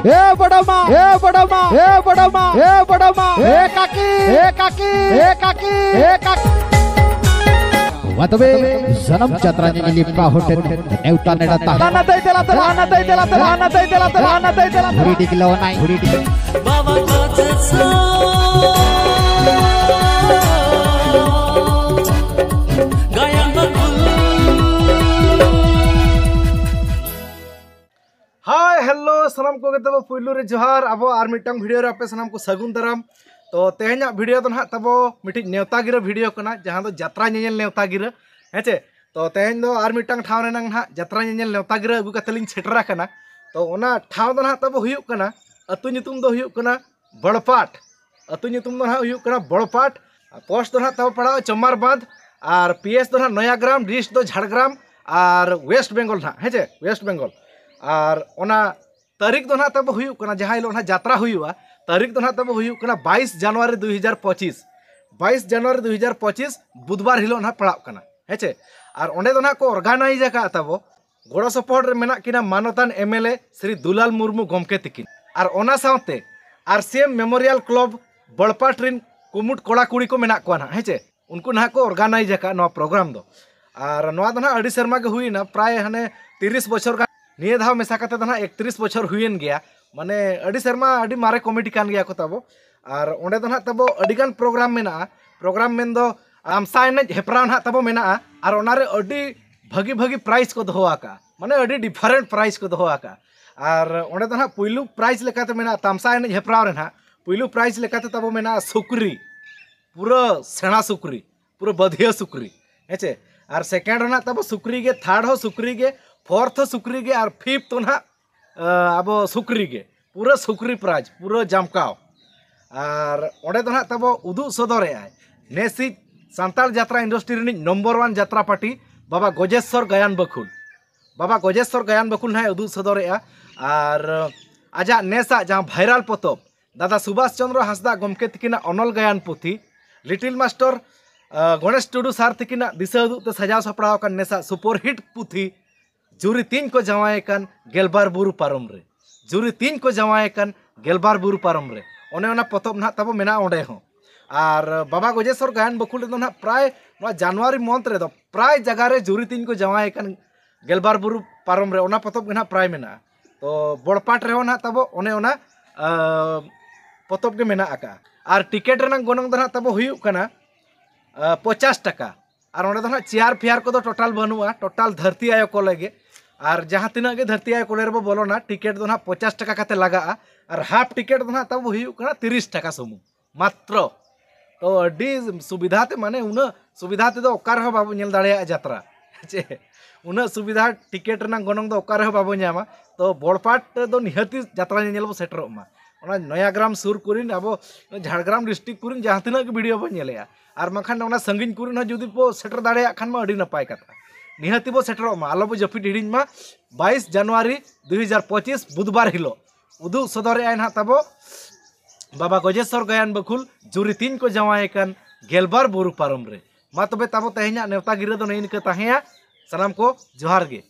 ए बड़मा ए बड़मा ए बड़मा ए बड़मा ए काकी ए काकी ए काकी ए काकी वतबे जन्म चत्रानी लिप्पा होटेल नेवता नेडा ताना दई देला ताना दई देला ताना दई देला ताना दई देला भुरी टिकलो नाही भुरी टिक बाबा काचा गायन बकुल हाय हेलो सलाम को गतबो पुइलु रे जोहार अबो आर मिटंग वीडियो रे आपे सलाम को सगुन दाराम तो तेहना वीडियो तो ना तबो मिटी नेवता गिरा वीडियो कना जहां दो यात्रा नेल नेवता गिरा हेचे तो तेहन दो आर मिटंग ठाव रे नंग ना यात्रा नेल नेवता गिरा अगु कतलिंग सेटरा कना तो ओना ठाव दो ना तबो हुयु कना अतु नितुम दो हुयु कना बड़पाट अतु नितुम दो ना हुयु कना बड़पाट पोस्ट दो ना तबो पड़ाओ चमार बांध और पीएस दो ना नयाग्राम डिस्ट्रिक्ट दो झाड़ग्राम और वेस्ट बेंगल ना हेचे वेस्ट बेंगल और ओना तारीख दो ना तब हुयु कना जहां लो ना यात्रा हुयुआ तारीख दो ना तब हुयु कना 22 जनवरी 2025 22 जनवरी 2025 बुधवार हिलो ना पड़ाव कना हेचे और ओंडे दो ना को ऑर्गेनाइज का तब गोड़ो सपोर्ट रे मेना किना मानतान एमएलए श्री दुलाल मुर्मू गमके तिकिन और ओना सावते आरसीएम मेमोरियल क्लब बड़पाट रिन कुमुट कोड़ा कुड़ी को मेना को ना हेचे उनको ना को ऑर्गेनाइज का नो प्रोग्राम दो और नोआ दो ना अडी शर्मा के हुई ना प्राय हने 30 बछर निये धाव मेसा कते दना 31 बछर हुईन गया माने अडी शर्मा अडी मारे कमिटी कान गया को तबो और ओंडे दना तबो अडीगान प्रोग्राम मेना प्रोग्राम मेन दो आमसा एनेज हेपराव ना तबो मेना और ओनारे अडी भगी भगी प्राइस को दोहो आका माने अडी डिफरेंट प्राइस को दोहो आका और ओंडे दना पुइलु प्राइस लेकाते मेना तामसा एनेज हेपराव रे ना पुइलु प्राइस लेकाते तबो मेना सुकरी पूरा सेना सुकरी पूरा बधिया सुकरी हेचे और सेकेंड ना तबो सुकरी के थर्ड हो सुकरी के फोर्थ सुकरी के और फिफ्थ ना अब सुकरी के पूरा सुकरी प्राइज पूरा जमकाव और ओंडे दो ना तब उदू सदरे नेसी सांताल यात्रा इंडस्ट्री रि नंबर 1 यात्रा पार्टी बाबा गजेश्वर गायन बकुल ना उदू सदरे और आजा नेसा जहाँ भाइराल पतब दादा सुभाष चंद्र हांसदा गमके तकिना अनल गायन पुथी लिटिल मास्टर गणेश टुडू सार तकिना दिशा उदूते सजाव सपड़ाव का नेसा सुपरहिट पुथी जुरी 3 को जवाए कन गेलबार बुरु पारम रे जुरी 3 को जवाए कन गेलबार बुरु पारम रे ओने ओना पतब ना तब मेना ओंडे हो और बाबा गजेश्वर गायन बकुल दो ना प्राय जनवरी मंथ रे दो प्राय जगह रे जुरी 3 को जवाए कन गेलबार बुरु पारम रे ओना पतब ना प्राय मेना तो बड़पाट रे ना तब ओने ओना पतब के मेना आका और टिकेट रे गनंग दो ना तब हुयु कना 50 टका और ओंडे दो ना चेयर फेयर को टोटल बनुआ टोटल धरती आयो को लगे और जहाँ तीना के धरती आयो कोले रे बोलोना टिकेट दो ना 50 टका काते लगा और हाफ टिकेट दो ना तब हुयु कना 30 टका सुमु मात्र तो अडी सुविधा ते माने उन सुविधा ते दो ओकार हो बाबू नेल दाड़े यात्रा चे उन सुविधा टिकेट ना गनंग दो ओकार हो बाबू न्यामा तो बड़पाट दो निहती यात्रा नेल बो सेटरो मा ओना नयाग्राम सुर कुरिन अब झाड़ग्राम डिस्ट्रिक्ट कुरिन जहाँ तीना के वीडियो बो नेलेया और मखान ओना संगिन कुरिन जुदी बो सेटर दाड़े खान मा अडी नपाय कथा निहती बो सेटरो मा आलो बो जफिट हिडिन मा 22 जनवरी 2025 बुधवार हिलो उदू सदर आइन हा तबो बाबा गजेश्वर गायन बकुल जुरी 3 को जवाए कन गेलबार बुरु पारम रे मा तबे तबो तेहना नेवता गिरा दो नैन के ताहेया सलाम को जोहार गे